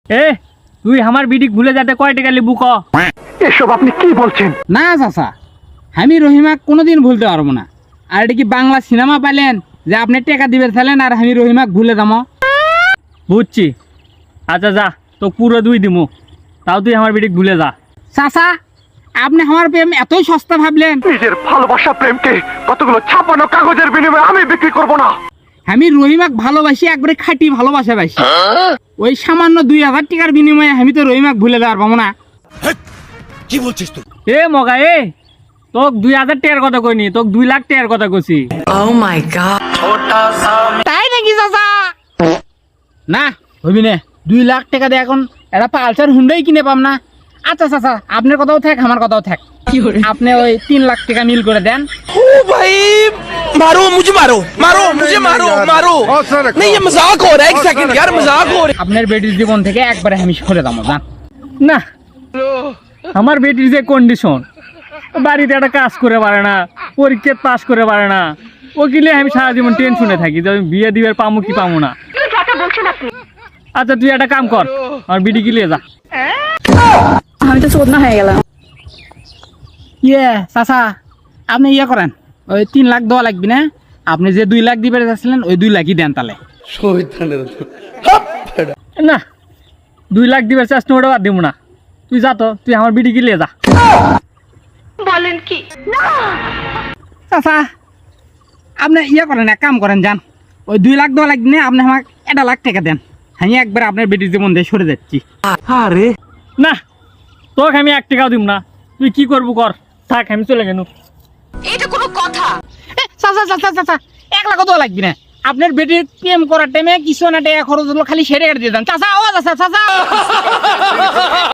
এ তুই আমার বিটি ভুলে যেতে কয় টাকা লিবু ক? এসব আপনি কি বলছেন? না চাচা, আমি রহিমাক কোনোদিন ভুলতে পারবো না। আর এটা কি বাংলা সিনেমা পাইলেন যে আপনি টাকা দিবে থাকলেন আর আমি রহিমাক ভুলে যাবো? বুঝছি। আচ্ছা যা, তো পুরো 2 দিমু, তাও তুই আমার বিটি ভুলে যা। চাচা, আপনি আমার প্রেম এতই সস্তা ভাবলেন? নিজের ভালোবাসা প্রেমকে কতগুলো ছাপানো কাগজের বিনিময়ে আমি বিক্রি করব না। আমি রহিমাক ভালোবাসি, একবারে খাঁটি ভালোবাসা বাসি। ওই সামান্য 2000 টাকার বিনিময়ে আমি তো রহিমাক ভুলে যাওয়ার পাবো না। কি বলছিস তুই? এ মগা এ, তোক 2000 টাকার কথা কইনি, তোক 2 লাখ টাকার কথা কইছি। Oh my god. তাই নাকি চাচা? না হইবি না, 2 লাখ টাকা দিয়ে এখন একটা পালসার হুন্ডাই কিনে পাম না। আচ্ছা চাচা, আপনার কথাও থাক, আমার কথাও থাক। আপনি ওই 3 লাখ টাকা নীল করে দেন। ओ भाई मारो मुझे, मारो मारो मुझे, मारो मारो। नहीं ये मजाक हो रहा है, एक सेकंड यार, मजाक हो रहा है। আপনার বেটির জীবন থেকে একবারে আমি সরে যাবো, জান। না, আমার বেটির যে কন্ডিশন, বাড়িতে একটা কাজ করে পারে না, পরীক্ষা পাস করে পারে না, ওকিলে আমি সারা জীবন টেনশনে থাকি যে আমি বিয়ে দিবার পামু কি পামু না। আচ্ছা তুই একটা কাম কর, আমার বিটি গিলিয়ে যা। আমি তো চোদনা হয়ে গেলাম। ইয়ে চাচা, আপনি ইয়ে করেন, ওই 3 লাখ দেওয়া লাগবে না। আপনি যে 2 লাখ দিবে যাচ্ছিলেন ওই 2 লাখই দেন তাহলে। না, 2 লাখ দিবার চেষ্টা ওটা বাদ দিব না। তুই যা তো, তুই আমার বিটি গিলিয়ে যা। বলেন কি? চাচা, আপনি ইয়ে করেন, এক কাম করেন, যান। ওই 2 লাখ দেওয়া লাগবে না, আপনি আমাকে 1 লাখ টাকা দেন। আমি একবার আপনার বেটির জীবন দিয়ে সরে যাচ্ছি। না, তোকে আমি 1 টাকাও দিব না। তুই কি করবো কর, থাক, আমি চলে গেল। এটা কোনো কথা? চাচা চাচা চাচা, 1 লাখ দেওয়া লাগবে না। আপনার বেটির প্রেম করার টাইমে কিছু না টাকা খরচ হলো, খালি সেরে কাটে দিয়ে দেন চাচা। ও চাচা চাচা।